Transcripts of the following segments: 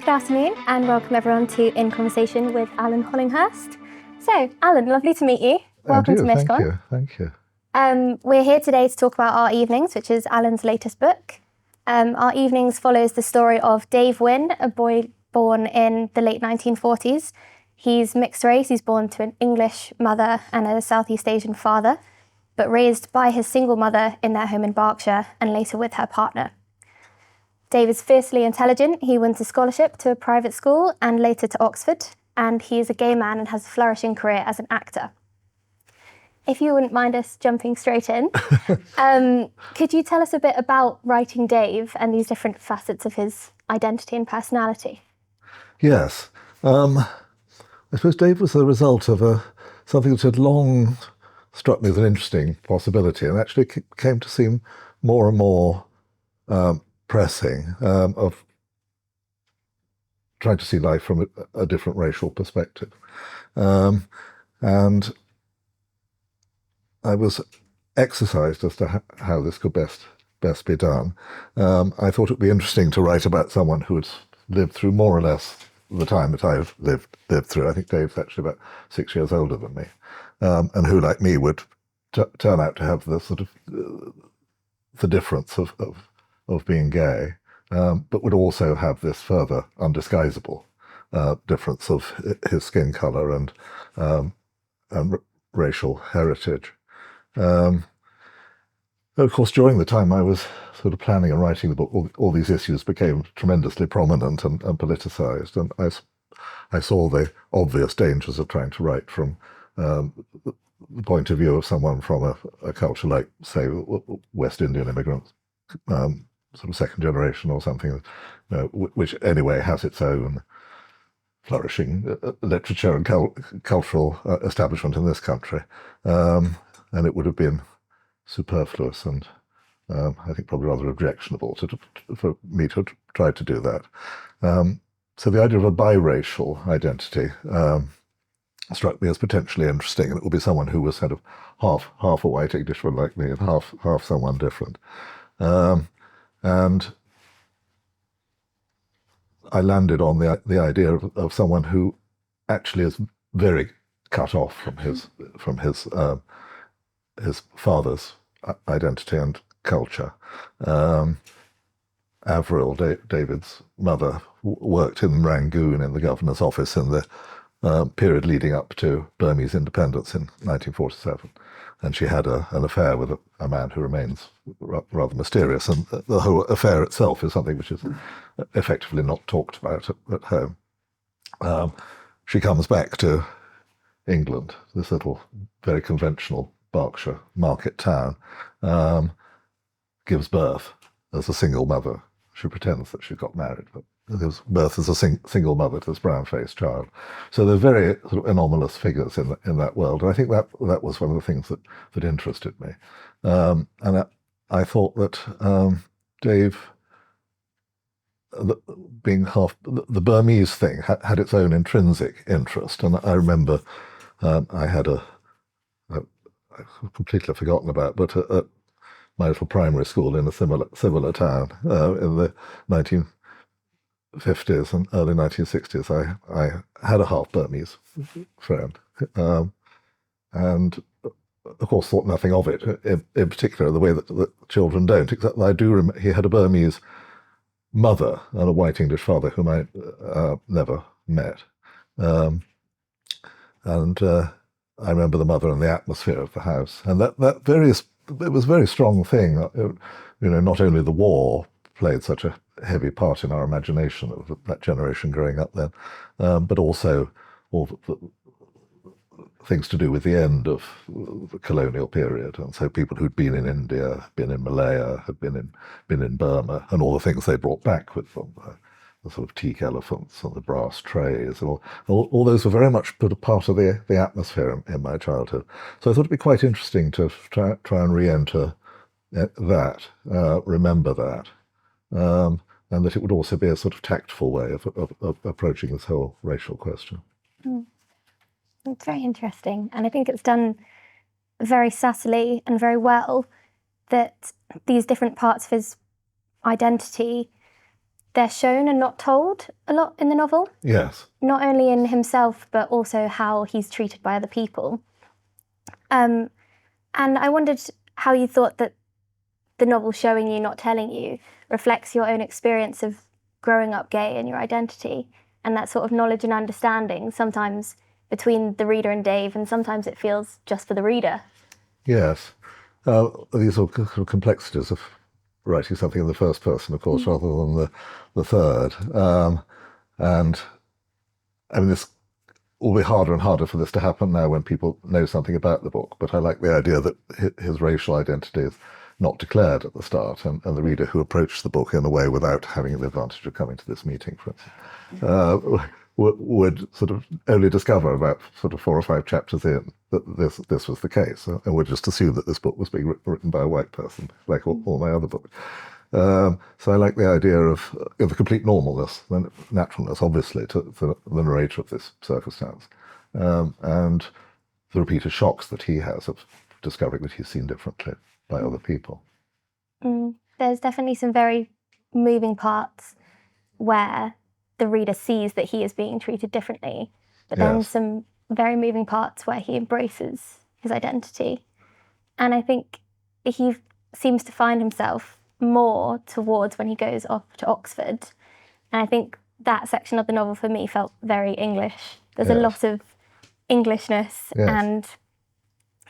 Good afternoon and welcome everyone to In Conversation with Alan Hollinghurst. So, Alan, lovely to meet you. Welcome to MISCON. Thank you. We're here today to talk about Our Evenings, which is Alan's latest book. Our Evenings follows the story of Dave Wynne, a boy born in the late 1940s. He's mixed race, he's born to an English mother and a Southeast Asian father, but raised by his single mother in their home in Berkshire and later with her partner. Dave is fiercely intelligent. He wins a scholarship to a private school and later to Oxford, and he is a gay man and has a flourishing career as an actor. If you wouldn't mind us jumping straight in, could you tell us a bit about writing Dave and these different facets of his identity and personality? Yes. I suppose Dave was the result of something that had long struck me as an interesting possibility and actually came to seem more and more pressing, of trying to see life from a different racial perspective. And I was exercised as to how this could best be done. I thought it would be interesting to write about someone who had lived through more or less the time that I've lived through. I think Dave's actually about 6 years older than me, and who, like me, would turn out to have the sort of the difference of being gay, but would also have this further undisguisable difference of his skin colour and racial heritage. Of course, during the time I was sort of planning and writing the book, all these issues became tremendously prominent and politicised, and I saw the obvious dangers of trying to write from the point of view of someone from a culture like, say, West Indian immigrants, sort of second generation or something, which anyway has its own flourishing literature and cultural establishment in this country. And it would have been superfluous and I think probably rather objectionable for me to try to do that. So the idea of a biracial identity struck me as potentially interesting, and it would be someone who was sort of half a white Englishman like me and half someone different. And I landed on the idea of someone who actually is very cut off from his father's identity and culture. Avril, David's mother, worked in Rangoon in the governor's office in the period leading up to Burmese independence in 1947. And she had an affair with a man who remains rather mysterious. And the whole affair itself is something which is effectively not talked about at home. She comes back to England, this little, very conventional Berkshire market town, gives birth as a single mother. She pretends that she got married, but gives birth as a single mother to this brown-faced child. So they're very sort of anomalous figures in that world. And I think that was one of the things that interested me. And I thought that Dave, being half the Burmese thing, had its own intrinsic interest. And I remember I had I've completely forgotten about, but at my little primary school in a similar town in the 1950s and early 1960s, I had a half Burmese friend, and of course thought nothing of it, in particular the way that children don't, except that I do remember he had a Burmese mother and a white English father whom I never met. And I remember the mother and the atmosphere of the house, and it was a very strong thing. Not only the war played such a heavy part in our imagination of that generation growing up then, but also all the things to do with the end of the colonial period. And so people who'd been in India, been in Malaya, had been in Burma, and all the things they brought back with them, the sort of teak elephants and the brass trays, and all those were very much a part of the atmosphere in my childhood. So I thought it'd be quite interesting to try and re-enter that, remember that, and that it would also be a sort of tactful way of approaching this whole racial question. It's very interesting, and I think it's done very subtly and very well that these different parts of his identity they're shown and not told a lot in the novel. Yes. Not only in himself, but also how he's treated by other people. And I wondered how you thought that the novel Showing You, Not Telling You reflects your own experience of growing up gay and your identity, and that sort of knowledge and understanding, sometimes between the reader and Dave, and sometimes it feels just for the reader. Yes. These are sort of complexities of writing something in the first person, of course, rather than the third. And I mean, this will be harder and harder for this to happen now when people know something about the book, but I like the idea that his racial identity is not declared at the start, and the reader who approached the book in a way without having the advantage of coming to this meeting, for instance, would sort of only discover about sort of 4 or 5 chapters in that this was the case, and would just assume that this book was being written by a white person, like all my other books. So I like the idea of the complete normalness, the naturalness, obviously, to the narrator of this circumstance, and the repeated shocks that he has of discovering that he's seen differently by other people. There's definitely some very moving parts where the reader sees that he is being treated differently, but then some very moving parts where he embraces his identity. And I think he seems to find himself more towards when he goes off to Oxford. And I think that section of the novel for me felt very English. There's a lot of Englishness and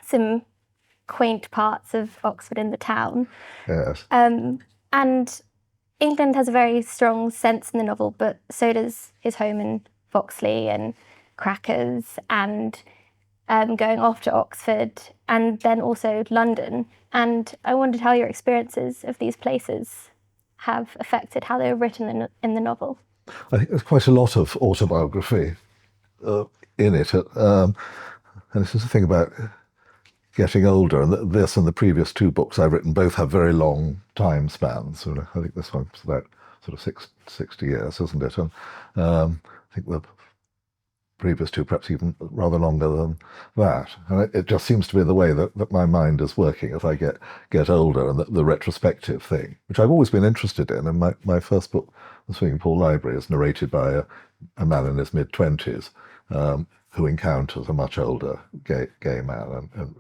some quaint parts of Oxford in the town. Yes. And England has a very strong sense in the novel, but so does his home in Foxley and Crackers and going off to Oxford and then also London. And I wondered how your experiences of these places have affected how they were written in the novel. I think there's quite a lot of autobiography in it. And this is the thing about getting older, and this and the previous 2 books I've written both have very long time spans. I think this one's about sort of 60 years, isn't it? And I think the previous 2 perhaps even rather longer than that. And it just seems to be the way that my mind is working as I get older, and the retrospective thing, which I've always been interested in. And my first book, The Swimming Pool Library, is narrated by a man in his mid-20s who encounters a much older gay man and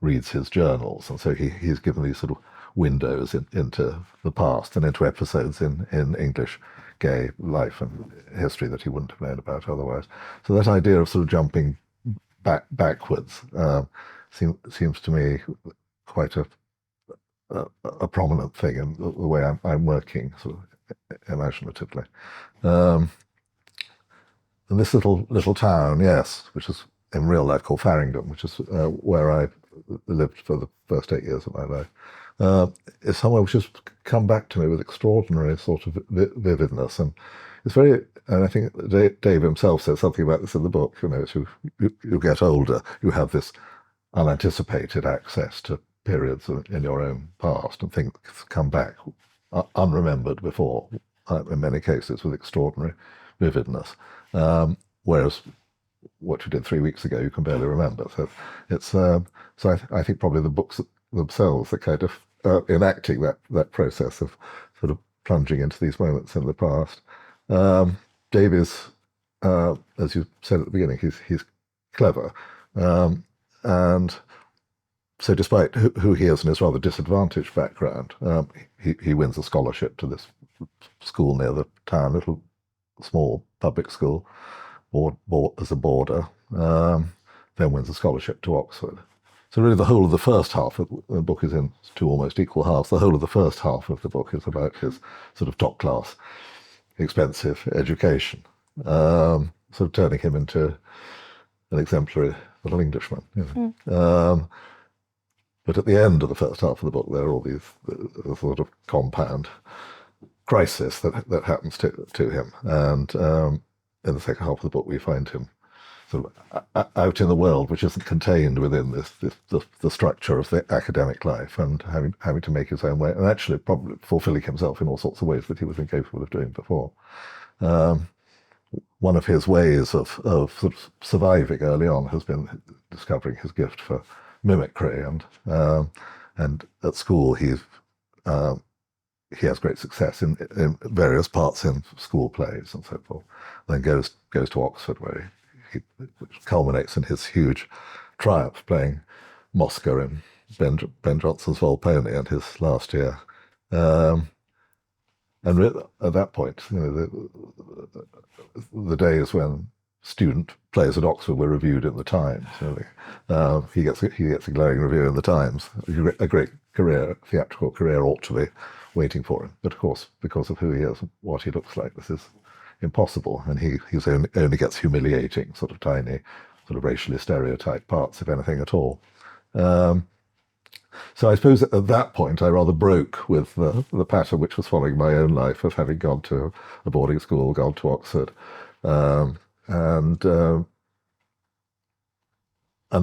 reads his journals, and so he's given these sort of windows into the past and into episodes in English gay life and history that he wouldn't have known about otherwise. So that idea of sort of jumping backwards seems to me quite a prominent thing in the way I'm working, sort of imaginatively. And this little town, yes, which is in real life called Farringdon, which is where I lived for the first 8 years of my life, is somewhere which has come back to me with extraordinary sort of vividness, and it's very. And I think Dave himself says something about this in the book. As you get older, you have this unanticipated access to periods in your own past, and things come back unremembered before, in many cases with extraordinary vividness. Whereas what you did 3 weeks ago, you can barely remember. So it's I think probably the books themselves are kind of enacting that process of sort of plunging into these moments in the past. Dave is, as you said at the beginning, he's clever, and so despite who he is and his rather disadvantaged background, he wins a scholarship to this school near the town, little small public school, as a boarder, then wins a scholarship to Oxford. So really the whole of the first half of the book is in 2 almost equal halves. The whole of the first half of the book is about his sort of top class, expensive education, sort of turning him into an exemplary little Englishman. But at the end of the first half of the book, there are all these sort of compound crisis that happens to him. And in the second half of the book, we find him sort of out in the world, which isn't contained within the structure of the academic life, and having to make his own way, and actually probably fulfilling himself in all sorts of ways that he was incapable of doing before. One of his ways of sort of surviving early on has been discovering his gift for mimicry, and at school he's he has great success in various parts in school plays and so forth. Then goes to Oxford, where which culminates in his huge triumph playing Mosca in Ben Jonson's Volpone in his last year. And at that point, the days when student plays at Oxford were reviewed in the Times. He gets a glowing review in the Times. A great theatrical career ought to be waiting for him. But of course, because of who he is and what he looks like, this is impossible. And he only gets humiliating, sort of tiny, sort of racially stereotyped parts, if anything at all. So I suppose at that point I rather broke with the pattern which was following my own life of having gone to a boarding school, gone to Oxford, and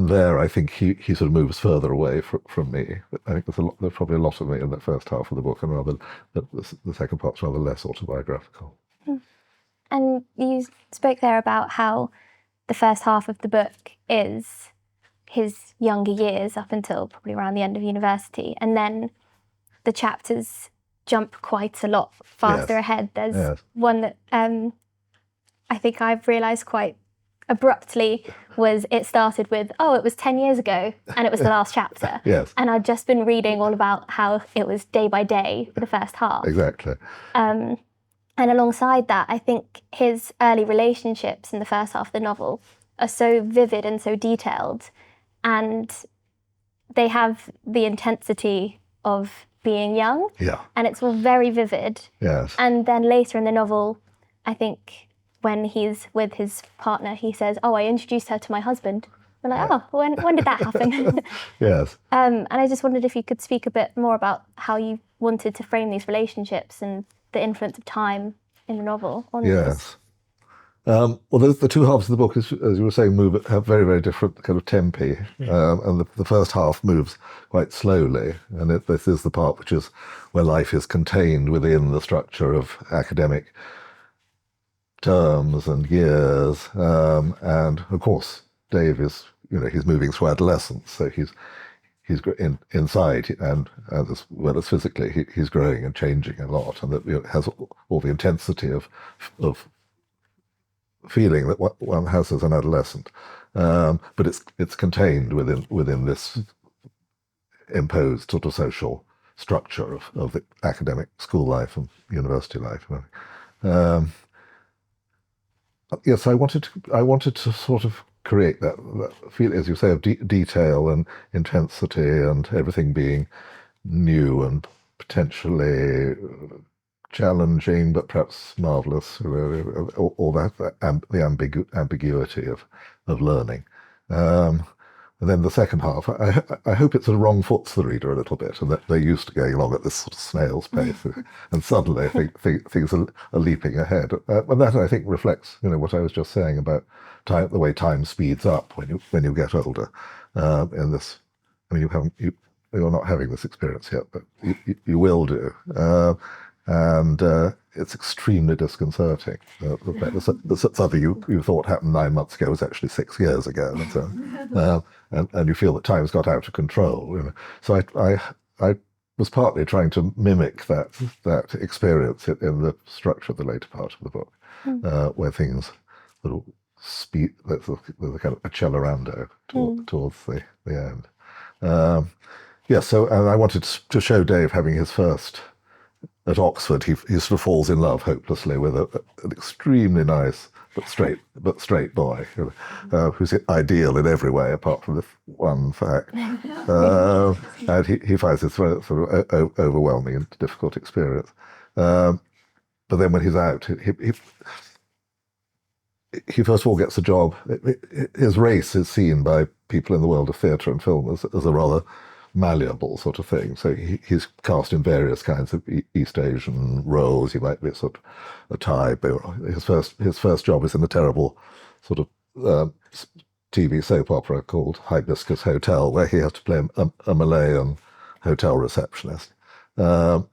there I think he sort of moves further away from me. I think there's probably a lot of me in that first half of the book, and the second part's rather less autobiographical. And you spoke there about how the first half of the book is his younger years up until probably around the end of university, and then the chapters jump quite a lot faster ahead. There's one that I think I've realised quite abruptly was it started with, it was 10 years ago, and it was the last chapter. Yes. And I'd just been reading all about how it was day by day for the first half. Exactly. And alongside that, I think his early relationships in the first half of the novel are so vivid and so detailed, and they have the intensity of being young. Yeah. And it's all very vivid. Yes. And then later in the novel, I think when he's with his partner, he says, I introduced her to my husband. We're like, when did that happen? Yes. And I just wondered if you could speak a bit more about how you wanted to frame these relationships and the influence of time in the novel on Yes. Well, the two halves of the book, as you were saying, have very, very different kind of tempi, and the first half moves quite slowly, and this is the part which is where life is contained within the structure of academic terms and years, and of course, Dave is, he's moving through adolescence, so he's inside, and as well as physically, he's growing and changing a lot, and that has all the intensity of feeling that one has as an adolescent, but it's contained within this imposed sort of social structure of the academic school life and university life. Yes, I wanted to sort of create that feel, as you say, of detail and intensity and everything being new and potentially challenging, but perhaps marvelous. All that the ambiguity of learning. And then the second half, I hope it sort of wrong foots the reader a little bit, and that they're used to going along at this sort of snail's pace, and suddenly things are leaping ahead. And that, I think, reflects, what I was just saying about time, the way time speeds up when you get older. In this, you're not having this experience yet, but you will do. And it's extremely disconcerting. Something you thought happened 9 months ago was actually 6 years ago, and so and you feel that time's got out of control. So I was partly trying to mimic that experience in the structure of the later part of the book, where things sort of speed. There's a kind of accelerando towards the end. So and I wanted to show Dave having his first. At Oxford, he sort of falls in love hopelessly with an extremely nice but straight boy, who's ideal in every way apart from this one fact. And he finds this sort of overwhelming and difficult experience. But then when he's out, he first of all gets a job. His race is seen by people in the world of theatre and film as a rather malleable sort of thing. So he's cast in various kinds of East Asian roles. He might be sort of a Thai. His first job is in a terrible sort of TV soap opera called Hibiscus Hotel, where he has to play a Malayan hotel receptionist. So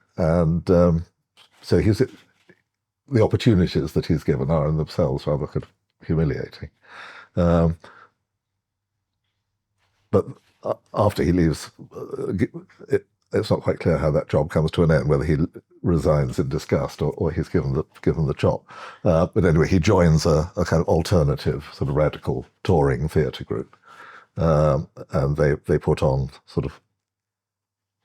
the opportunities that he's given are in themselves rather kind of humiliating. But after he leaves it's not quite clear how that job comes to an end, whether he resigns in disgust or he's given the chop. But anyway, he joins a kind of alternative, sort of radical touring theatre group, and they put on sort of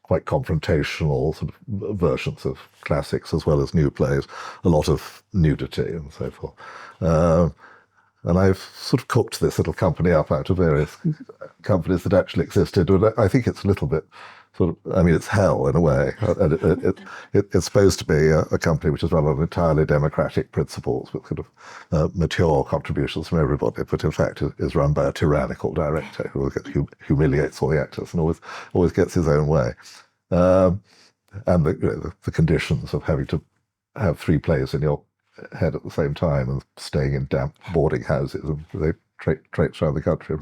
quite confrontational sort of versions of classics as well as new plays, a lot of nudity and so forth. And I've sort of cooked this little company up out of various companies that actually existed. But I think it's a little bit sort of, I mean, it's hell in a way. And it's supposed to be a company which is run on entirely democratic principles with sort of mature contributions from everybody, but in fact is run by a tyrannical director who humiliates all the actors and always gets his own way. And the conditions of having to have 3 plays in your head at the same time and staying in damp boarding houses, and they traipse around the country,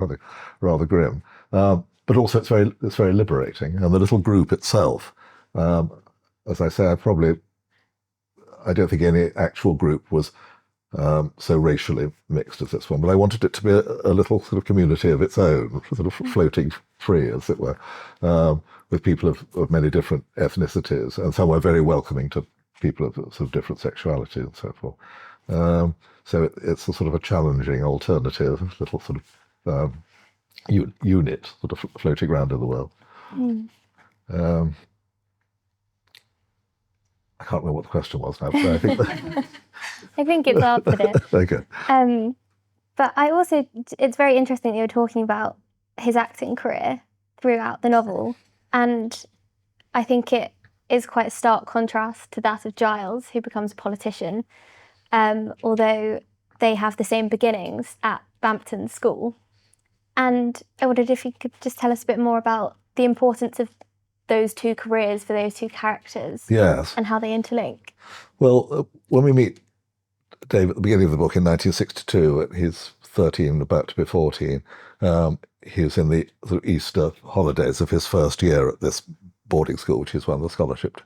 rather grim. But also it's very liberating, and the little group itself, as I say, I don't think any actual group was so racially mixed as this one, but I wanted it to be a little sort of community of its own, sort of floating free, as it were, with people of many different ethnicities, and somewhere very welcoming to people of sort of different sexuality and so forth. So it's a sort of a challenging alternative little sort of unit sort of floating around in the world. I can't remember what the question was now, but I think I think it's answered it. Okay. But it's very interesting that you're talking about his acting career throughout the novel, and I think it is quite a stark contrast to that of Giles, who becomes a politician, although they have the same beginnings at Bampton School. And I wondered if you could just tell us a bit more about the importance of those 2 careers for those 2 characters. Yes. And how they interlink. Well, when we meet Dave at the beginning of the book in 1962, he's 13, about to be 14. He's in the sort of Easter holidays of his first year at this boarding school, which he's won the scholarship.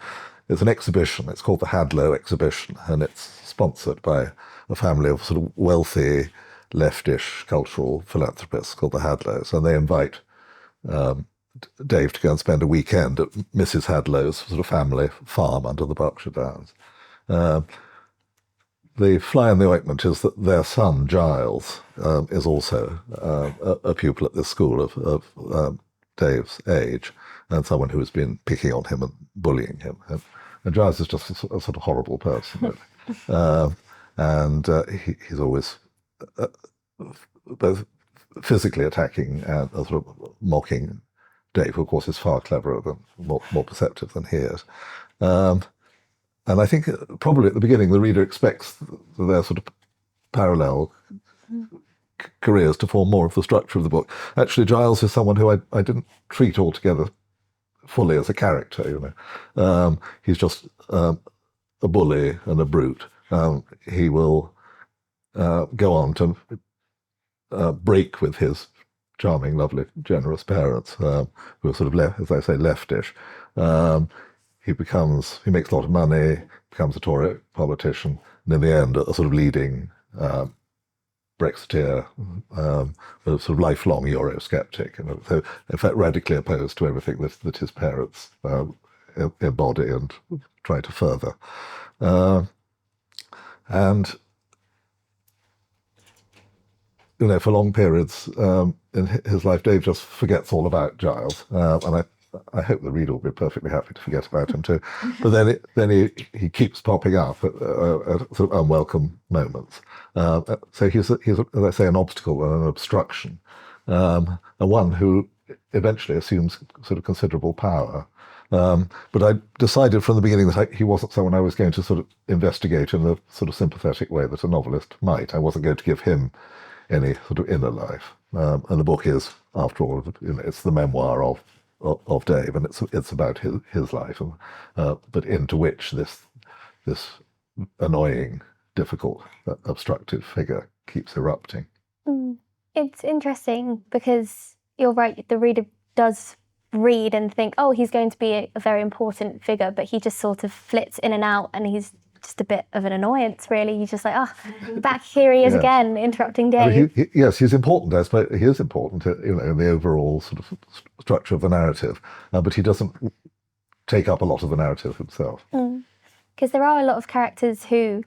It's an exhibition. It's called the Hadlow Exhibition, and it's sponsored by a family of sort of wealthy, leftish cultural philanthropists called the Hadlows, and they invite Dave to go and spend a weekend at Mrs. Hadlow's sort of family farm under the Berkshire Downs. The fly in the ointment is that their son, Giles, is also a pupil at this school of Dave's age, and someone who has been picking on him and bullying him. And Giles is just a sort of horrible person. And he's always both physically attacking and sort of mocking Dave, who of course is far cleverer than, more perceptive than he is. And I think probably at the beginning the reader expects their sort of parallel careers to form more of the structure of the book. Actually, Giles is someone who I didn't treat altogether fully as a character, you know. He's just a bully and a brute. He will go on to break with his charming, lovely, generous parents, who are sort of, as I say, leftish. He makes a lot of money, becomes a Tory politician, and in the end, a sort of leading Brexiteer, a sort of lifelong Eurosceptic, you know, so in fact radically opposed to everything that his parents embody and try to further. And you know, for long periods in his life, Dave just forgets all about Giles, and I hope the reader will be perfectly happy to forget about him too. But then he keeps popping up at sort of unwelcome moments. So he's, as I say, an obstacle and an obstruction, and one who eventually assumes sort of considerable power. But I decided from the beginning that he wasn't someone I was going to sort of investigate in the sort of sympathetic way that a novelist might. I wasn't going to give him any sort of inner life. And the book is, after all, you know, it's the memoir of Dave, and it's about his life, and, but into which this annoying, difficult, obstructive figure keeps erupting. It's interesting because you're right, the reader does read and think, oh, he's going to be a very important figure, but he just sort of flits in and out, and he's just a bit of an annoyance, really. He's just like, back here he is again, interrupting Dave. Yes, he's important. I suppose he is important, you know, in the overall sort of structure of the narrative, but he doesn't take up a lot of the narrative himself. Because there are a lot of characters who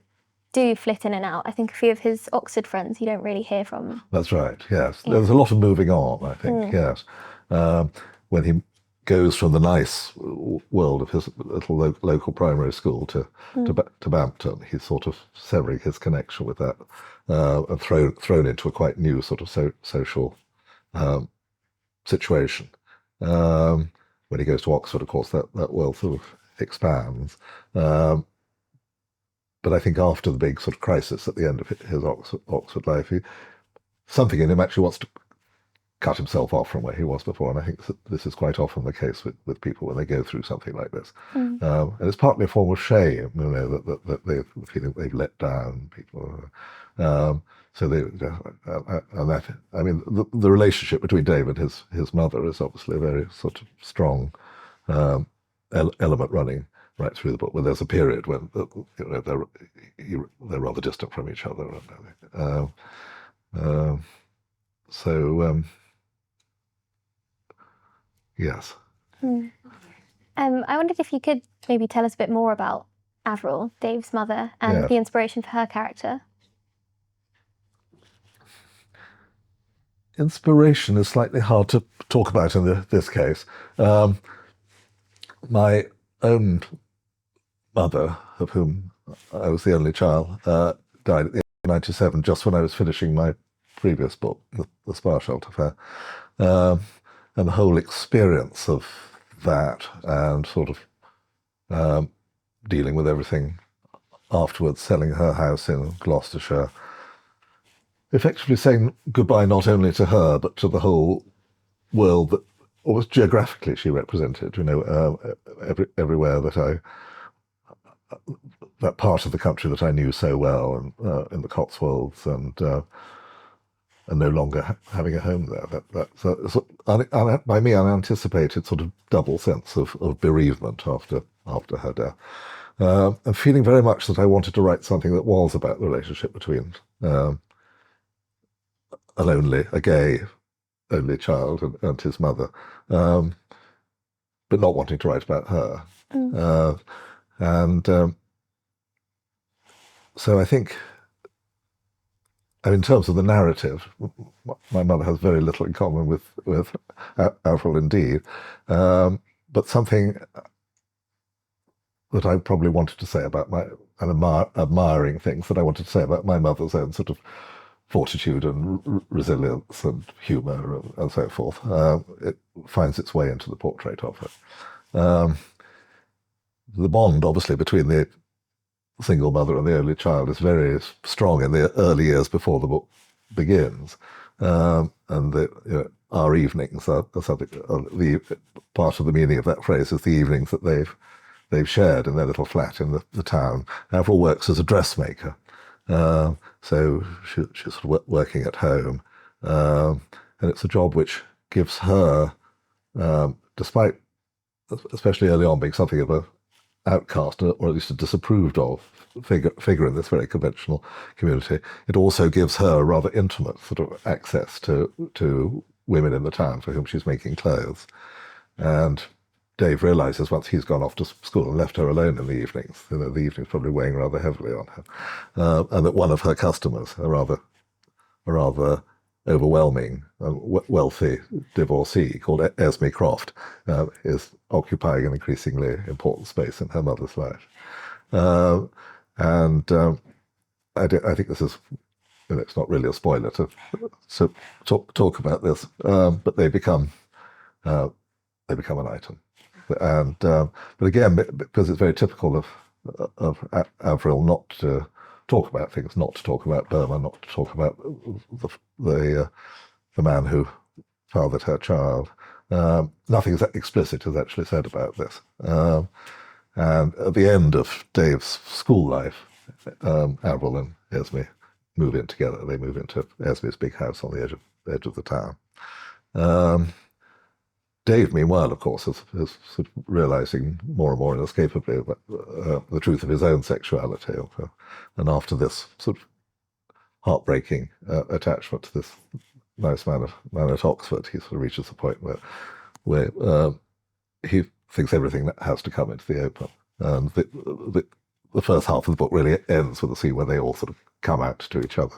do flit in and out. I think a few of his Oxford friends you don't really hear from. That's right, yes. Yeah. There's a lot of moving on, I think, yes. When he goes from the nice world of his little local primary school to Bampton, he's sort of severing his connection with that and thrown into a quite new sort of social situation. When he goes to Oxford, of course, that world sort of expands. But I think after the big sort of crisis at the end of his Oxford life, something in him actually wants to cut himself off from where he was before. And I think this is quite often the case with people when they go through something like this. And it's partly a form of shame, that they're feeling they've let down people. So the relationship between Dave and his mother is obviously a very sort of strong element running right through the book. Where there's a period when they're rather distant from each other. Yes. I wondered if you could maybe tell us a bit more about Avril, Dave's mother, and the inspiration for her character. Inspiration is slightly hard to talk about in this case. My own mother, of whom I was the only child, died at the age of 97, just when I was finishing my previous book, The Spa Shelter Fair. And the whole experience of that and sort of dealing with everything afterwards, selling her house in Gloucestershire, effectively saying goodbye not only to her, but to the whole world that almost geographically she represented, everywhere that part of the country that I knew so well, and in the Cotswolds, and no longer having a home there. That's by me unanticipated sort of double sense of bereavement after her death. And feeling very much that I wanted to write something that was about the relationship between a gay only child and his mother, but not wanting to write about her. So I think, in terms of the narrative, my mother has very little in common with Avril indeed, but something that I probably wanted to say about admiring things that I wanted to say about my mother's own sort of fortitude and resilience and humour and so forth. It finds its way into the portrait of her. The bond, obviously, between the single mother and the only child is very strong in the early years before the book begins, and our evenings are something. The part of the meaning of that phrase is the evenings that they've shared in their little flat in the town. Avril works as a dressmaker, so she's sort of working at home, and it's a job which gives her, despite especially early on being something of a outcast, or at least a disapproved of figure in this very conventional community, it also gives her a rather intimate sort of access to women in the town for whom she's making clothes. And Dave realizes once he's gone off to school and left her alone in the evenings, the evenings probably weighing rather heavily on her, and that one of her customers, a rather overwhelming, wealthy divorcee called Esme Croft, is occupying an increasingly important space in her mother's life. I think this is, it's not really a spoiler to talk about this, but they become an item. But again, because it's very typical of Avril not to talk about things, not to talk about Burma, not to talk about the man who fathered her child. Nothing explicit is actually said about this. And at the end of Dave's school life, Avril and Esme move in together. They move into Esme's big house on the edge of the town. Dave, meanwhile, of course, is sort of realizing more and more inescapably the truth of his own sexuality. And after this sort of heartbreaking attachment to this nice man at Oxford, he sort of reaches a point where he thinks everything that has to come into the open. And the first half of the book really ends with a scene where they all sort of come out to each other.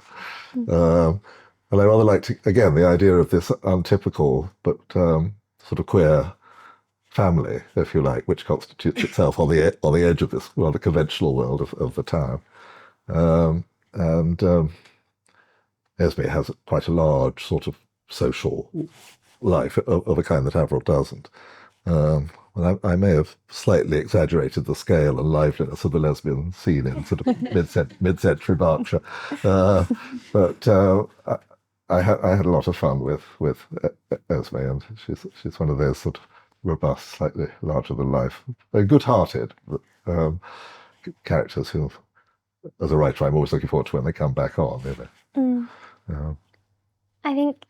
And I rather liked, again, the idea of this untypical but sort of queer family, if you like, which constitutes itself on the edge of this rather conventional world of the town. And Esme has quite a large sort of social life of a kind that Avril doesn't. And I may have slightly exaggerated the scale and liveliness of the lesbian scene in sort of mid-century Berkshire, but I had a lot of fun with Esme, and she's one of those sort of robust, slightly larger than life, very good-hearted characters who, as a writer, I'm always looking forward to when they come back on. I think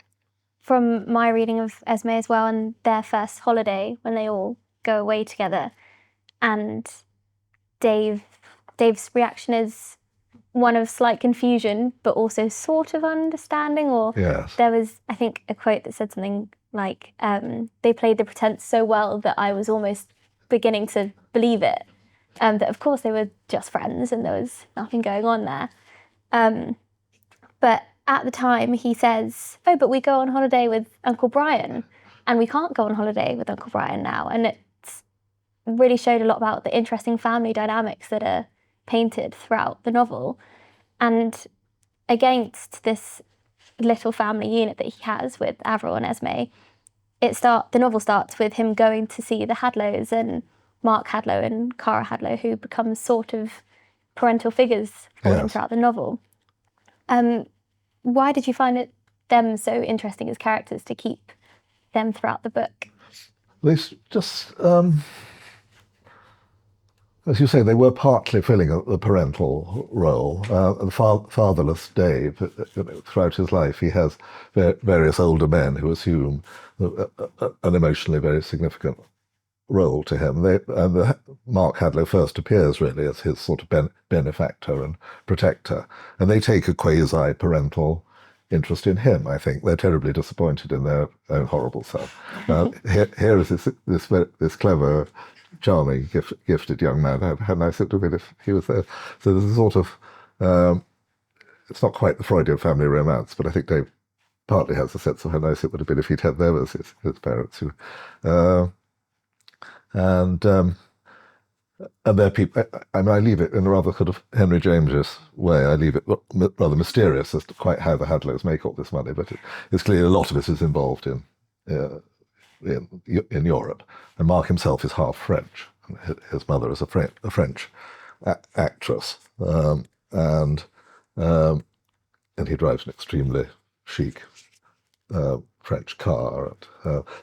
from my reading of Esme as well, and their first holiday when they all go away together, and Dave's reaction is one of slight confusion, but also sort of understanding. Or yes. There was, I think, a quote that said something like, they played the pretense so well that I was almost beginning to believe it. That of course they were just friends and there was nothing going on there. But at the time he says, oh, but we go on holiday with Uncle Brian, and we can't go on holiday with Uncle Brian now. And it's really showed a lot about the interesting family dynamics that are painted throughout the novel. And against this little family unit that he has with Avril and Esme, the novel starts with him going to see the Hadlows and Mark Hadlow and Cara Hadlow, who become sort of parental figures for him throughout the novel. Why did you find them so interesting as characters to keep them throughout the book? They just, as you say, they were partly filling the parental role. And fatherless Dave, throughout his life, he has various older men who assume an emotionally very significant role to him. Mark Hadlow first appears really as his sort of benefactor and protector, and they take a quasi-parental interest in him. I think they're terribly disappointed in their own horrible son. Here is this clever, charming, gifted young man. How nice it would have been if he was there. So there's a sort of, it's not quite the Freudian family romance, but I think Dave partly has a sense of how nice it would have been if he'd had them as his parents. And they're people. I mean, I leave it in a rather sort of Henry Jamesish way. I leave it rather mysterious as to quite how the Hadlows make all this money, but it's clearly a lot of it is involved in Europe. And Mark himself is half French. His mother is a French actress, and he drives an extremely chic French car.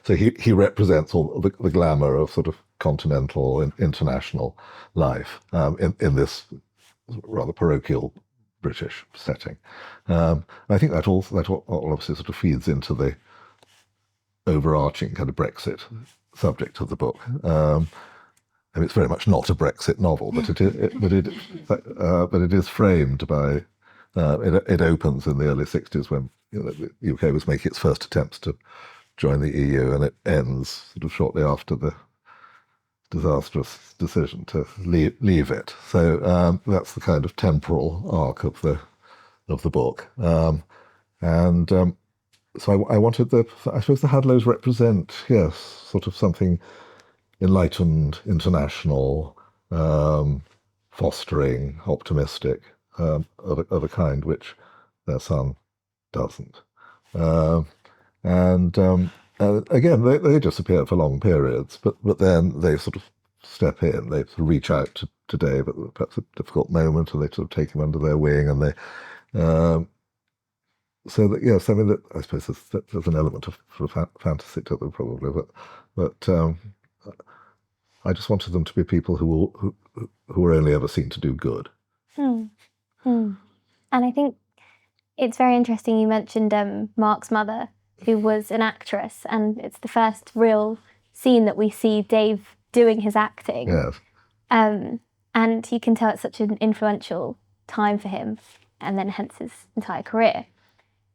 So he represents all the glamour of sort of continental and international life in this rather parochial British setting. I think that all obviously sort of feeds into the overarching kind of Brexit subject of the book. I mean, it's very much not a Brexit novel, but it is framed by. It opens in the early 60s when the UK was making its first attempts to join the EU, and it ends sort of shortly after the disastrous decision to leave it. So that's the kind of temporal arc of the book, so I wanted I suppose the Hadlows represent, yes, sort of something enlightened, international, fostering, optimistic, of a kind which their son doesn't. Again, they disappear for long periods, but then they sort of step in, they sort of reach out to Dave at perhaps a difficult moment, and they sort of take him under their wing, and they. So that, yes, I mean, I suppose there's an element of fantasy to them probably, but I just wanted them to be people who were only ever seen to do good. And I think it's very interesting you mentioned Mark's mother, who was an actress, and it's the first real scene that we see Dave doing his acting. Yes. And you can tell it's such an influential time for him, and then hence his entire career.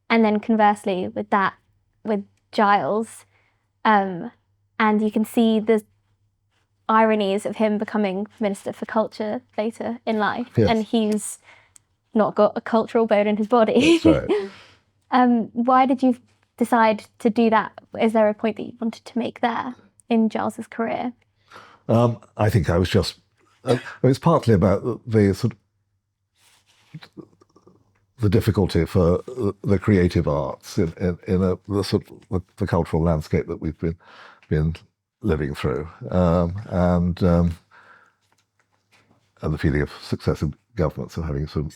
And then conversely with Giles, and you can see the ironies of him becoming Minister for Culture later in life, Yes. and he's not got a cultural bone in his body. That's right. Why did you decide to do that? Is there a point that you wanted to make there in Giles's career? I think I was just. It's partly about the sort of the difficulty for the creative arts in the sort of the cultural landscape that we've been living through, and the feeling of successive governments of having sort of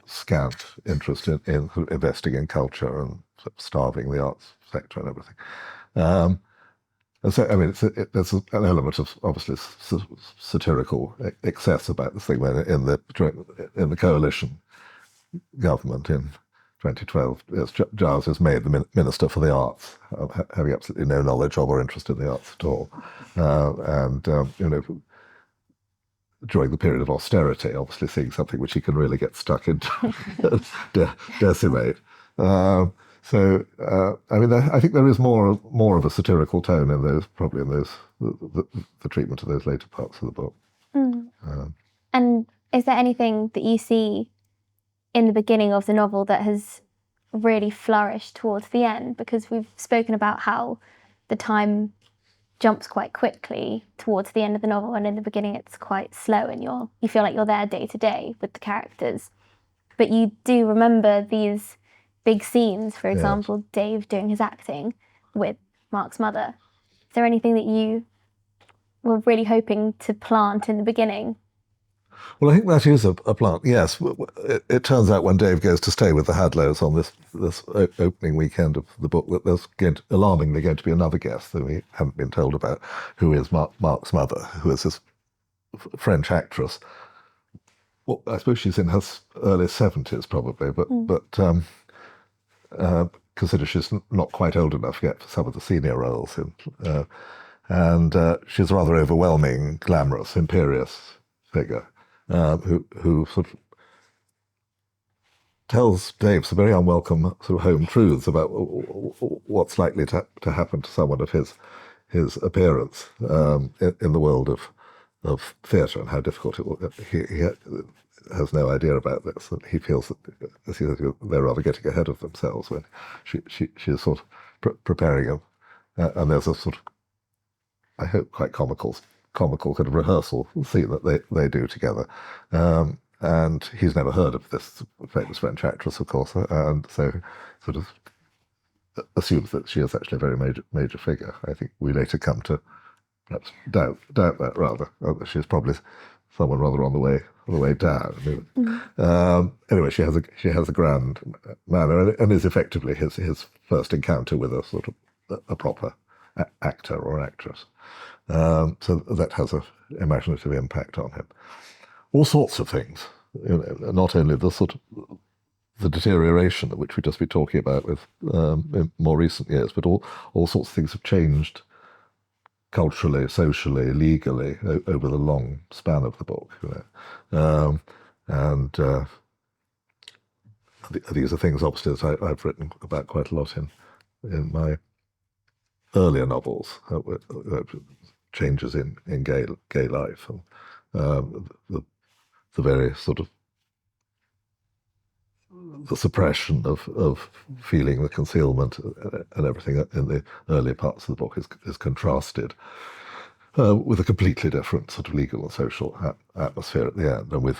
scant interest in sort of investing in culture and sort of starving the arts sector and everything. And so, I mean, there's an element of obviously satirical excess about this thing when in the coalition government in 2012, Giles is made the Minister for the Arts, having absolutely no knowledge of or interest in the arts at all, during the period of austerity, obviously seeing something which he can really get stuck into, decimate. I mean, I think there is more of a satirical tone in those, probably in those, the treatment of those later parts of the book. And is there anything that you see in the beginning of the novel that has really flourished towards the end? Because we've spoken about how the time jumps quite quickly towards the end of the novel, and in the beginning it's quite slow, and you feel like you're there day to day with the characters. But you do remember these big scenes, for example, yes. Dave doing his acting with Mark's mother. Is there anything that you were really hoping to plant in the beginning? Well, I think that is a plant, yes. It turns out when Dave goes to stay with the Hadlows on this opening weekend of the book that there's alarmingly going to be another guest that we haven't been told about, who is Mark's mother, who is this French actress. Well, I suppose she's in her early 70s probably, but consider she's not quite old enough yet for some of the senior roles. And she's a rather overwhelming, glamorous, imperious figure. Who sort of tells Dave some very unwelcome sort of home truths about what's likely to happen to someone of his appearance in the world of theatre, and how difficult it will. He has no idea about this, and he feels that they're rather getting ahead of themselves when she is sort of preparing him, and there's a sort of, I hope, quite comical kind of rehearsal scene that they do together. And he's never heard of this famous French actress, of course, and so sort of assumes that she is actually a very major figure. I think we later come to perhaps doubt that rather. She's probably someone rather on the way down. Anyway, she has a grand manner, and is effectively his first encounter with a sort of a proper actor or actress. So that has an imaginative impact on him. All sorts of things, not only the sort of the deterioration which we've just been talking about with in more recent years, but all sorts of things have changed culturally, socially, legally over the long span of the book. These are things, obviously, that I've written about quite a lot in my earlier novels. Changes in gay life, and the various sort of the suppression of feeling, the concealment, and everything in the earlier parts of the book is contrasted with a completely different sort of legal and social atmosphere at the end, and with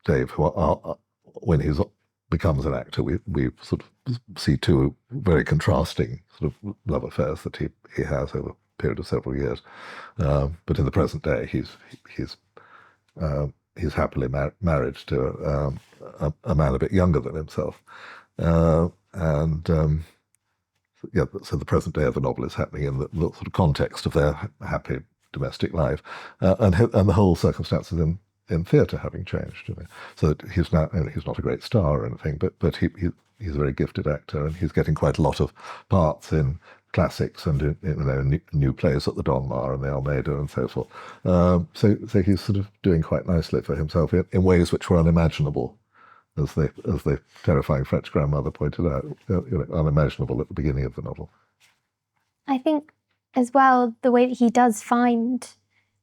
Dave, who when he becomes an actor, we sort of see two very contrasting sort of love affairs that he has over period of several years, but in the present day, he's happily married to a man a bit younger than himself, so the present day of the novel is happening in the sort of context of their happy domestic life, and the whole circumstances in theatre having changed. So that he's not a great star or anything, but he's a very gifted actor, and he's getting quite a lot of parts in classics and in new plays at the Donmar and the Almeida and so forth. So he's sort of doing quite nicely for himself in ways which were unimaginable, as the terrifying French grandmother pointed out, unimaginable at the beginning of the novel. I think as well, the way that he does find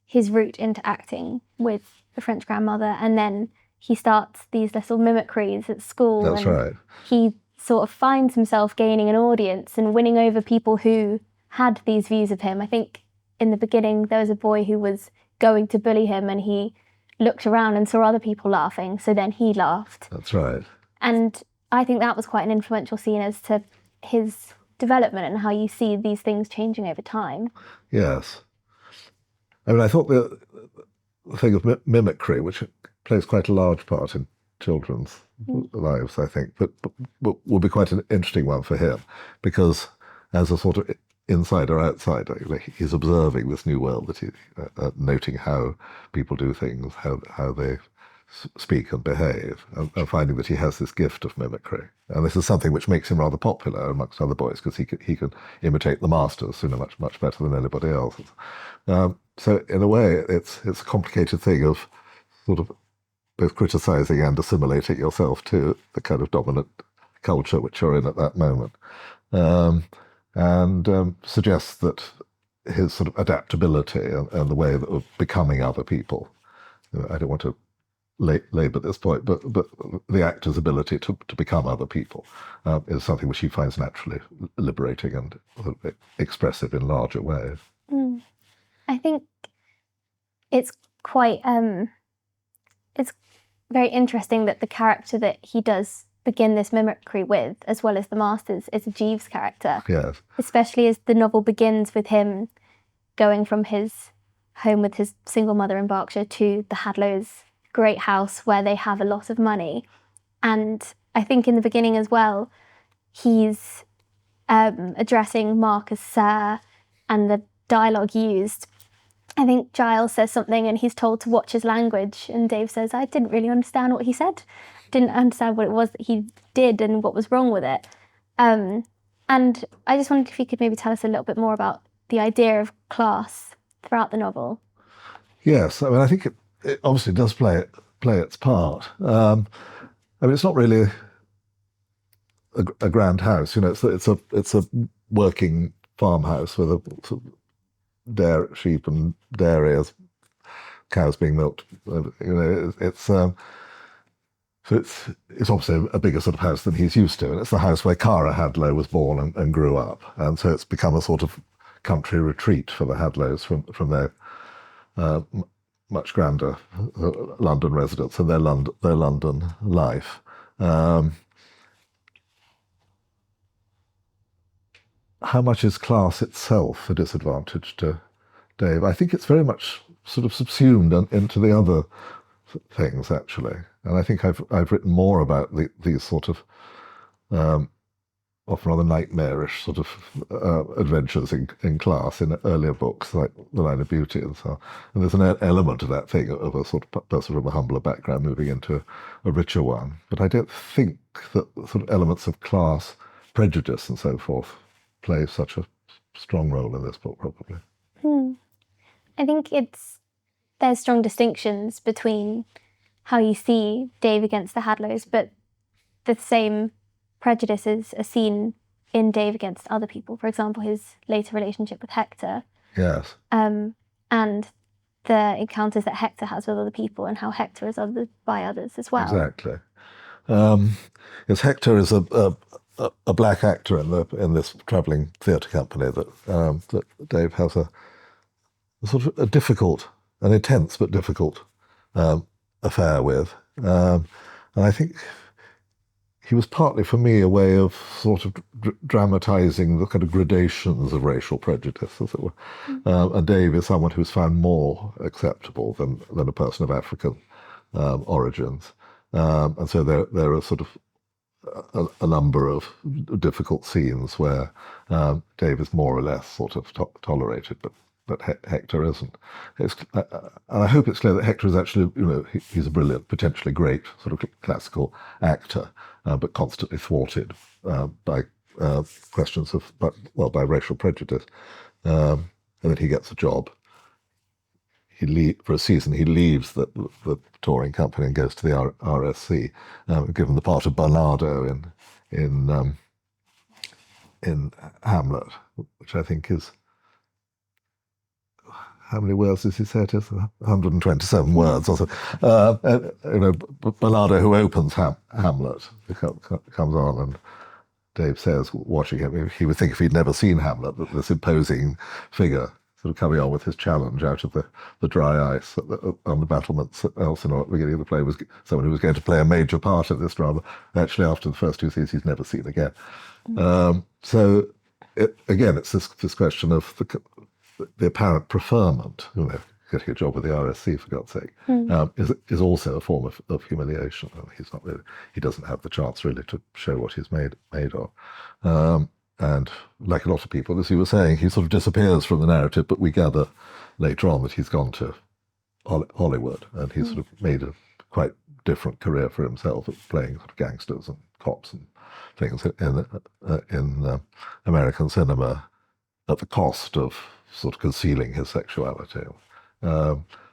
his route into acting with the French grandmother, and then he starts these little mimicries at school. That's and right. He sort of finds himself gaining an audience and winning over people who had these views of him. I think in the beginning there was a boy who was going to bully him, and he looked around and saw other people laughing, so then he laughed. That's right. And I think that was quite an influential scene as to his development and how you see these things changing over time. Yes. I mean, I thought the thing of mimicry, which plays quite a large part in children's lives, I think, but will be quite an interesting one for him, because as a sort of insider-outsider, he's observing this new world, that he noting how people do things, how they speak and behave, and finding that he has this gift of mimicry. And this is something which makes him rather popular amongst other boys, because he can imitate the masters, much better than anybody else. So in a way, it's a complicated thing of sort of both criticizing and assimilating yourself to the kind of dominant culture which you're in at that moment, and suggests that his sort of adaptability and the way of becoming other people. I don't want to labour this point, but the actor's ability to become other people is something which he finds naturally liberating and expressive in larger ways. I think it's quite it's very interesting that the character that he does begin this mimicry with, as well as the masters, is a Jeeves character. Yes. Especially as the novel begins with him going from his home with his single mother in Berkshire to the Hadlows' great house where they have a lot of money. And I think in the beginning as well, he's addressing Mark as Sir, and the dialogue used, I think Giles says something and he's told to watch his language, and Dave says, I didn't really understand what he said. Didn't understand what it was that he did and what was wrong with it. And I just wondered if you could maybe tell us a little bit more about the idea of class throughout the novel. Yes, I mean, I think it obviously does play its part. I mean, it's not really a grand house, it's a working farmhouse with a sheep and dairy, as cows being milked. So it's obviously a bigger sort of house than he's used to, and it's the house where Cara Hadlow was born and grew up, and so it's become a sort of country retreat for the Hadlows from their much grander London residence and their London life. How much is class itself a disadvantage to Dave? I think it's very much sort of subsumed into the other things, actually. And I think I've written more about these sort of often rather nightmarish sort of adventures in class in earlier books, like The Line of Beauty and so on. And there's an element of that thing of a sort of person from a humbler background moving into a richer one. But I don't think that sort of elements of class prejudice and so forth play such a strong role in this book, probably. I think there's strong distinctions between how you see Dave against the Hadlows, but the same prejudices are seen in Dave against other people. For example, his later relationship with Hector. Yes. And the encounters that Hector has with other people, and how Hector is othered by others as well. Exactly. Yes, Hector is a black actor in this travelling theatre company that Dave has a sort of a difficult, an intense but difficult affair with, and I think he was partly for me a way of sort of dramatising the kind of gradations of racial prejudice, as it were. And Dave is someone who's found more acceptable than a person of African origins, and so there are sort of a number of difficult scenes where Dave is more or less sort of tolerated, but Hector isn't. And I hope it's clear that Hector is actually, he's a brilliant, potentially great sort of classical actor, but constantly thwarted by questions of, by racial prejudice. And then he gets a job. For a season, he leaves the touring company and goes to the RSC, given the part of Bernardo in Hamlet, which I think is how many words does he say it is? 127 words or so. Bernardo, who opens Hamlet, comes on, and Dave says, watching him, he would think if he'd never seen Hamlet, that this imposing figure sort of coming on with his challenge out of the dry ice on the battlements at Elsinore at the beginning of the play was someone who was going to play a major part in this drama. Actually, after the first two scenes, he's never seen again. Again, it's this question of the apparent preferment, getting a job with the RSC, for God's sake, is also a form of humiliation. He doesn't have the chance really to show what he's made of. And like a lot of people, as you were saying, he sort of disappears from the narrative, but we gather later on that he's gone to Hollywood, and he's sort of made a quite different career for himself at playing sort of gangsters and cops and things in American cinema at the cost of sort of concealing his sexuality.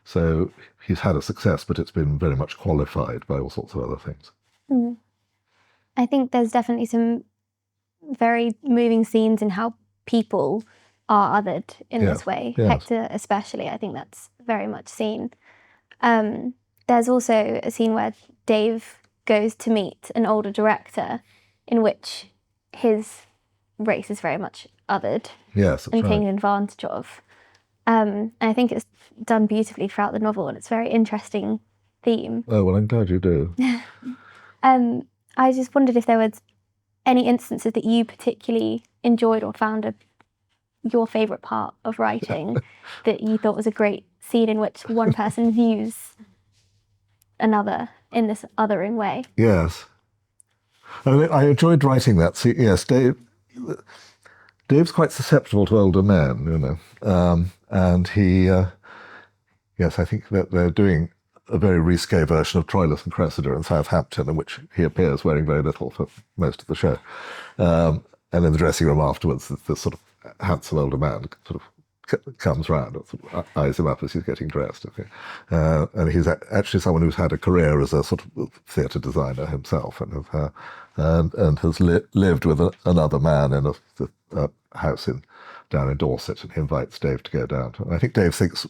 So he's had a success, but it's been very much qualified by all sorts of other things. I think there's definitely some very moving scenes in how people are othered in this way. Yes. Hector especially, I think that's very much seen. There's also a scene where Dave goes to meet an older director in which his race is very much othered and taken advantage of. And I think it's done beautifully throughout the novel, and it's a very interesting theme. Oh, well, I'm glad you do. I just wondered if there was any instances that you particularly enjoyed or found your favourite part of writing that you thought was a great scene in which one person views another in this othering way. Yes. I enjoyed writing that scene. Yes, Dave's quite susceptible to older men, and he, yes, I think that they're doing a very risque version of Troilus and Cressida in Southampton, in which he appears wearing very little for most of the show. And in the dressing room afterwards, this sort of handsome older man sort of comes round and sort of eyes him up as he's getting dressed. And he's actually someone who's had a career as a sort of theatre designer himself, and has lived with another man in a house down in Dorset, and he invites Dave to go down. And I think Dave thinks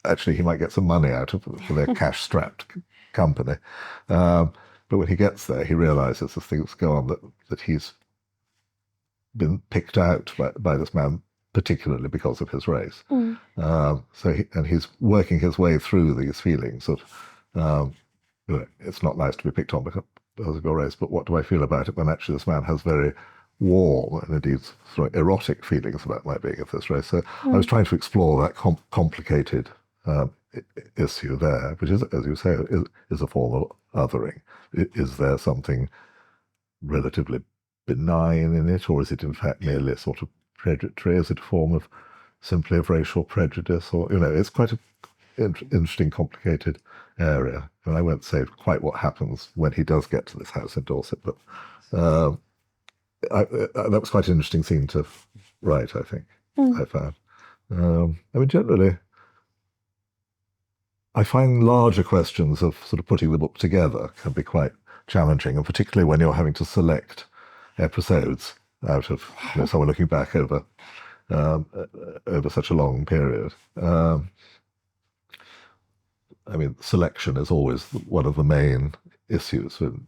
actually he might get some money out of their cash-strapped company. But when he gets there, he realises as things go on that he's been picked out by this man, particularly because of his race. And he's working his way through these feelings of, it's not nice to be picked on because of your race, but what do I feel about it when actually this man has very warm and indeed sort of erotic feelings about my being of this race. So I was trying to explore that complicated issue there, which is, as you say, is a form of othering. Is there something relatively benign in it, or is it in fact merely a sort of predatory? Is it a form simply of racial prejudice? Or, it's quite an interesting, complicated area. And I won't say quite what happens when he does get to this house in Dorset, but that was quite an interesting scene to write, I think, I found. Generally, I find larger questions of sort of putting the book together can be quite challenging, and particularly when you're having to select episodes out of someone looking back over such a long period. Selection is always one of the main issues with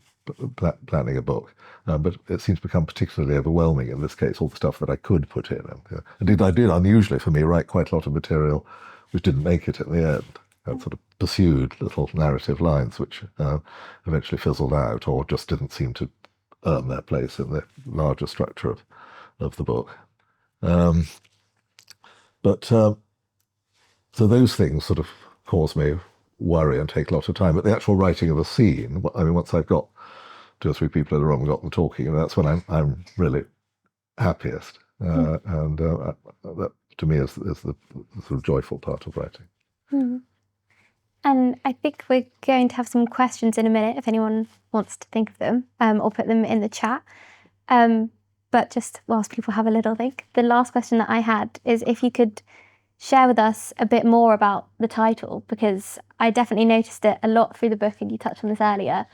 planning a book, but it seems to become particularly overwhelming in this case, all the stuff that I could put in. Indeed, I did, unusually for me, write quite a lot of material which didn't make it in the end. I sort of pursued little narrative lines which eventually fizzled out or just didn't seem to earn their place in the larger structure of the book. So those things sort of cause me worry and take a lot of time. But the actual writing of a scene, once I've got 2 or 3 people in a room and got them talking, that's when I'm really happiest. And that, to me, is the sort of joyful part of writing. And I think we're going to have some questions in a minute if anyone wants to think of them, or put them in the chat. But just whilst people have a little think, the last question that I had is if you could share with us a bit more about the title, because I definitely noticed it a lot through the book, and you touched on this earlier.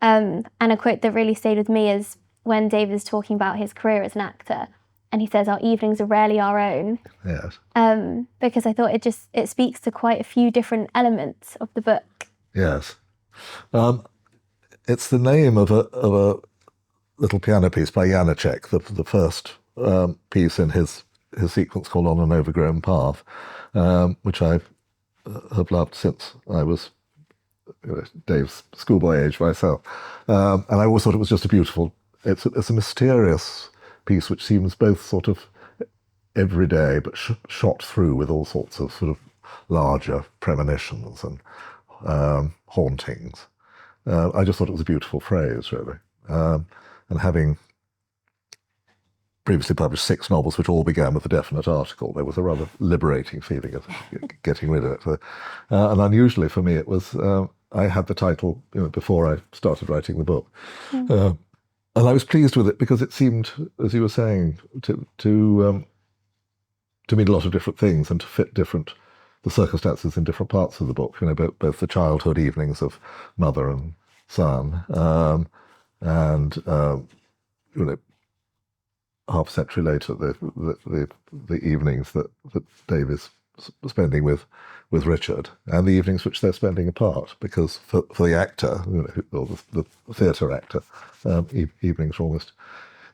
And a quote that really stayed with me is when David is talking about his career as an actor, and he says our evenings are rarely our own. Yes. Because I thought it speaks to quite a few different elements of the book. Yes. It's the name of a little piano piece by Janacek, the first piece in his sequence called On an Overgrown Path, which I have loved since I was Dave's schoolboy age myself. And I always thought it was just a beautiful, it's a mysterious piece which seems both sort of everyday but shot through with all sorts of sort of larger premonitions and hauntings. I just thought it was a beautiful phrase, really. And having previously published 6 novels which all began with a definite article, there was a rather liberating feeling of getting rid of it. And unusually for me, it was, I had the title before I started writing the book. And I was pleased with it because it seemed, as you were saying, to mean a lot of different things and to fit the circumstances in different parts of the book, both the childhood evenings of mother and son, and half a century later, the evenings that Dave is spending with Richard, and the evenings which they're spending apart, because for the actor, or the theatre actor, evenings are almost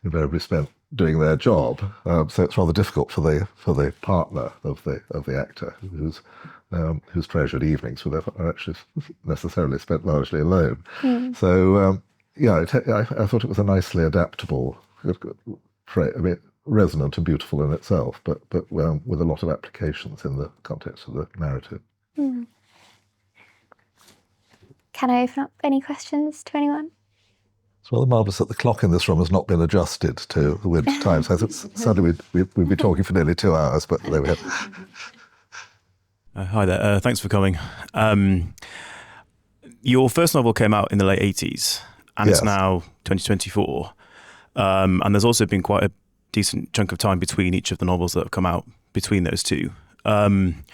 invariably spent doing their job. So it's rather difficult for the partner of the actor whose treasured evenings are actually necessarily spent largely alone. So I thought it was a nicely adaptable, resonant and beautiful in itself, but with a lot of applications in the context of the narrative. Can I open up any questions to anyone? It's rather marvellous that the clock in this room has not been adjusted to the winter time. So I thought suddenly we'd be talking for nearly 2 hours, but there we go. Hi there, thanks for coming. Your first novel came out in the late 80s, and Yes. It's now 2024. And there's also been quite a decent chunk of time between each of the novels that have come out between those two. I'm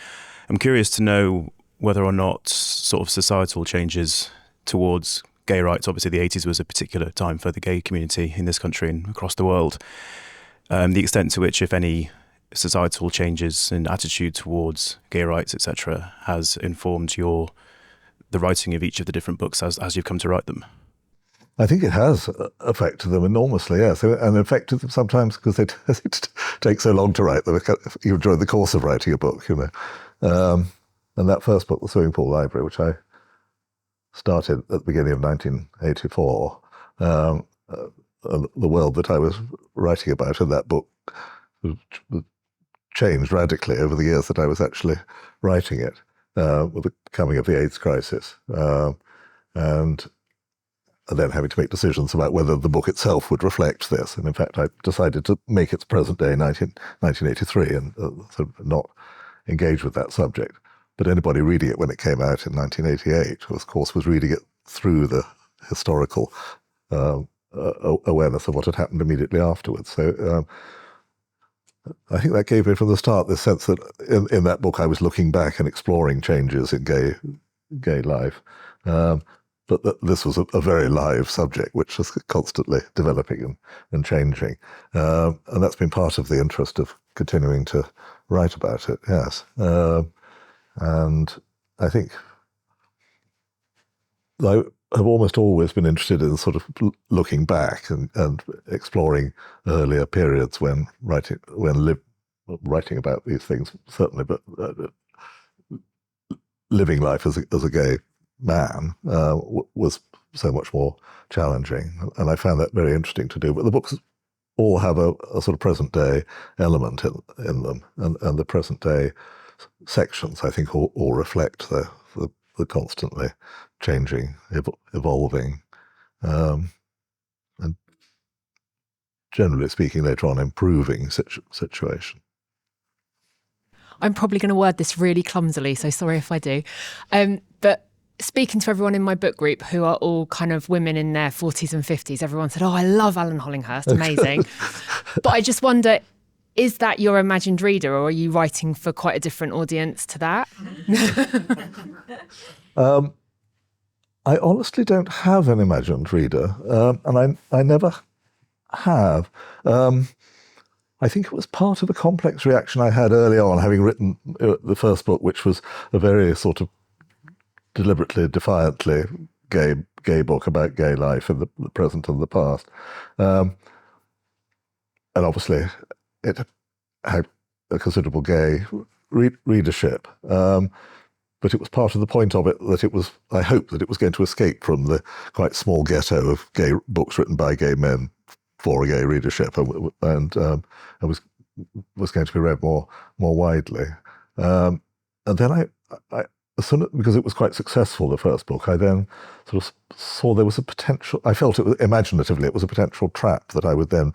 curious to know whether or not sort of societal changes towards gay rights, obviously the 80s was a particular time for the gay community in this country and across the world, the extent to which, if any, societal changes in attitude towards gay rights, etc., has informed the writing of each of the different books as you've come to write them. I think it has affected them enormously, yes, and affected them sometimes because it takes so long to write them, even during the course of writing a book, And that first book, The Swimming Pool Library, which I started at the beginning of 1984, the world that I was writing about in that book changed radically over the years that I was actually writing it, with the coming of the AIDS crisis, and then having to make decisions about whether the book itself would reflect this. And in fact, I decided to make its present day 1983 and sort of not engage with that subject. But anybody reading it when it came out in 1988, of course, was reading it through the historical awareness of what had happened immediately afterwards. So I think that gave me from the start this sense that in that book I was looking back and exploring changes in gay life, but that this was a very live subject which was constantly developing and changing, and that's been part of the interest of continuing to write about it. Yes. And I think I have almost always been interested in sort of looking back and exploring earlier periods when writing about these things, certainly, but living life as a gay man was so much more challenging, and I found that very interesting to do. But the books all have a sort of present day element in them, and the present day sections, I think, all reflect the constantly changing, evolving, and generally speaking, later on, improving situation. I'm probably going to word this really clumsily, so sorry if I do. But speaking to everyone in my book group, who are all kind of women in their 40s and 50s, everyone said, "Oh, I love Alan Hollinghurst, amazing." But I just wonder, is that your imagined reader, or are you writing for quite a different audience to that? I honestly don't have an imagined reader, and I never have. I think it was part of a complex reaction I had early on, having written the first book, which was a very sort of deliberately, defiantly gay book about gay life in the present and the past. And obviously it had a considerable gay readership. But it was part of the point of it that it was, I hoped that it was going to escape from the quite small ghetto of gay books written by gay men for a gay readership, and was going to be read more widely. And then because it was quite successful, the first book, I then sort of saw there was a potential, I felt imaginatively it was a potential trap that I would then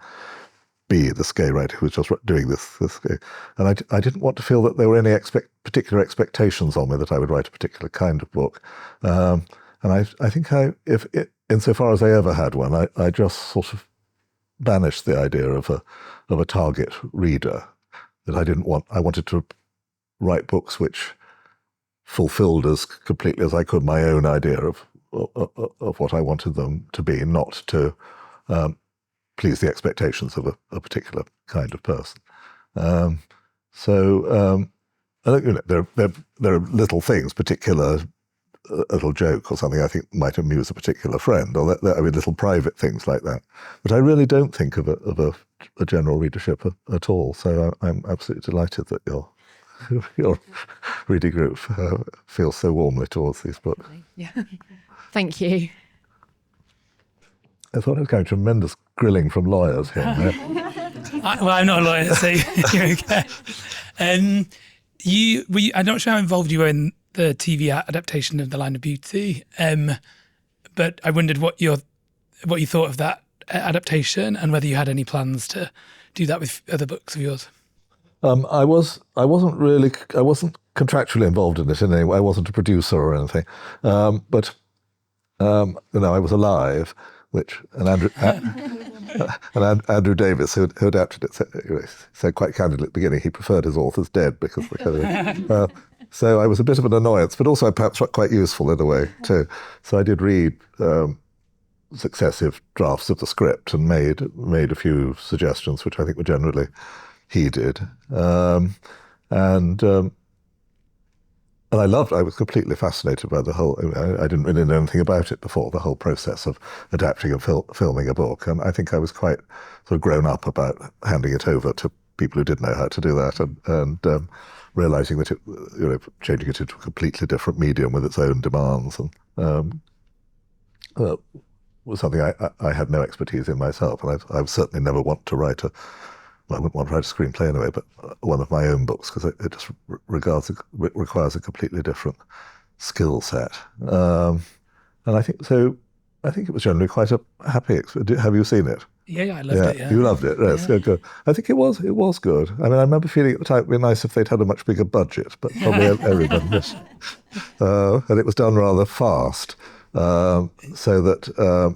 be this gay writer who was just doing this gay. And I didn't want to feel that there were any particular expectations on me that I would write a particular kind of book. And I think insofar as I ever had one, I just sort of banished the idea of a target reader, that I wanted to write books which fulfilled as completely as I could my own idea of what I wanted them to be, not to please the expectations of a particular kind of person. I think there are little things, particular a little joke or something I think might amuse a particular friend, or little private things like that. But I really don't think of a general readership at all. So I'm absolutely delighted that your reading group feels so warmly towards these books. Yeah, thank you. I thought I was getting tremendous grilling from lawyers here. I'm not a lawyer, so you're okay. I'm not sure how involved you were in the TV adaptation of The Line of Beauty, but I wondered what you thought of that adaptation and whether you had any plans to do that with other books of yours. I wasn't contractually involved in it in any way. I wasn't a producer or anything, but I was alive. Andrew Davis, who adapted it, said quite candidly at the beginning he preferred his authors dead because so I was a bit of an annoyance, but also perhaps quite useful in a way too. So I did read successive drafts of the script and made a few suggestions which I think were generally heeded, and I was completely fascinated by the whole, I didn't really know anything about it before, the whole process of adapting and filming a book. And I think I was quite sort of grown up about handing it over to people who did know how to do that, and realizing that changing it into a completely different medium with its own demands and was something I had no expertise in myself. And I would certainly never want to write I wouldn't want to write a screenplay anyway, but one of my own books, because it just requires a completely different skill set. And I think it was generally quite a happy experience. Have you seen it? Yeah, I loved it. Yeah. You loved it. Yes, yeah. Good. I think it was good. I mean, I remember feeling at the time it'd be nice if they'd had a much bigger budget, but probably everyone did. And it was done rather fast, so that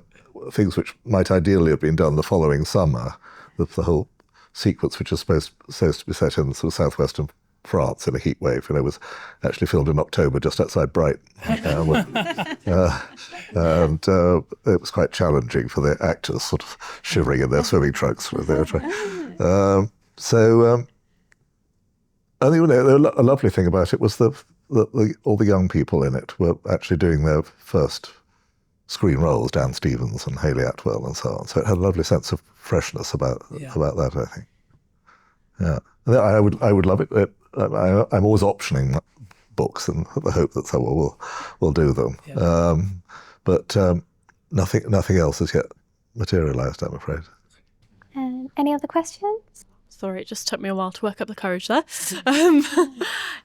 things which might ideally have been done the following summer, the whole sequence, which is supposed to be set in sort of southwestern France in a heat wave, was actually filmed in October just outside Brighton. And it was quite challenging for the actors, sort of shivering in their swimming trunks. I think a lovely thing about it was all the young people in it were actually doing their first screen roles, Dan Stevens and Hayley Atwell and so on. So it had a lovely sense of freshness about that, I think. Yeah, I would love it. I'm always optioning books in the hope that someone will do them. Yeah. But nothing else has yet materialised, I'm afraid. Any other questions? Sorry, it just took me a while to work up the courage there.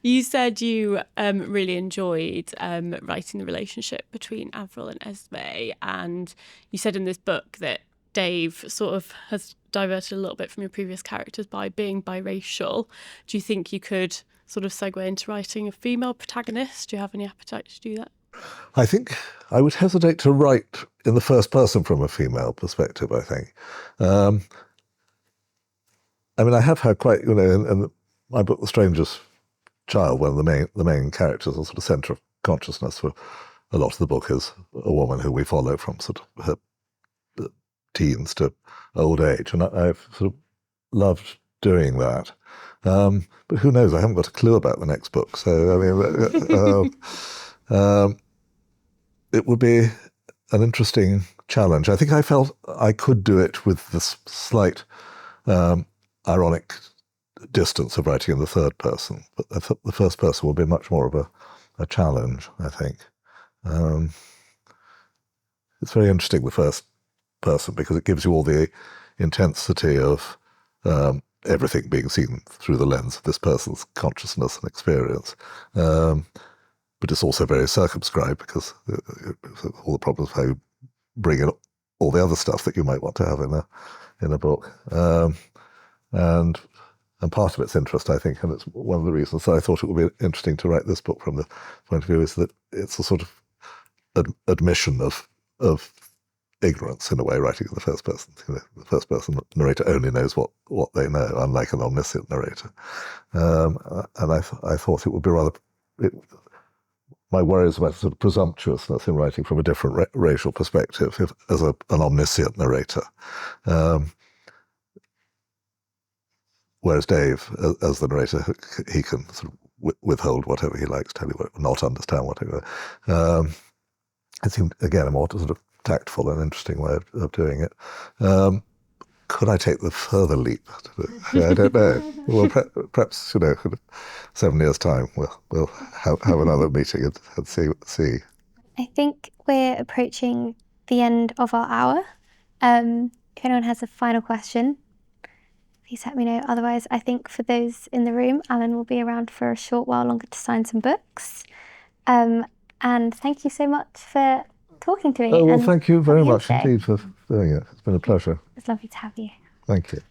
You said you really enjoyed writing the relationship between Avril and Esme, and you said in this book that Dave sort of has diverted a little bit from your previous characters by being biracial. Do you think you could sort of segue into writing a female protagonist? Do you have any appetite to do that? I think I would hesitate to write in the first person from a female perspective, I think. I have had quite, in my book, The Stranger's Child, one of the main characters, a sort of centre of consciousness for a lot of the book is a woman who we follow from sort of her teens to old age. And I've sort of loved doing that. But who knows? I haven't got a clue about the next book. So, it would be an interesting challenge. I think I felt I could do it with this slight ironic distance of writing in the third person. But the first person will be much more of a challenge, I think. It's very interesting, the first person, because it gives you all the intensity of everything being seen through the lens of this person's consciousness and experience. But it's also very circumscribed, because all the problems of how you bring in all the other stuff that you might want to have in a book. And part of its interest, I think, and it's one of the reasons that I thought it would be interesting to write this book from the point of view, is that it's a sort of admission of ignorance, in a way, writing in the first person. The first person narrator only knows what they know, unlike an omniscient narrator. And I thought it would be rather... my worry is about sort of presumptuousness in writing from a different racial perspective, as an omniscient narrator. Whereas Dave, as the narrator, he can sort of withhold whatever he likes, tell you what, not understand whatever. It seemed, again, a more sort of tactful and interesting way of doing it. Could I take the further leap? I don't know. Well, perhaps, in 7 years' time, we'll have another meeting and see. I think we're approaching the end of our hour. If anyone has a final question, please let me know. Otherwise, I think for those in the room, Alan will be around for a short while longer to sign some books. And thank you so much for talking to me. Oh, well, thank you very much indeed for doing it. It's been a pleasure. It's lovely to have you. Thank you.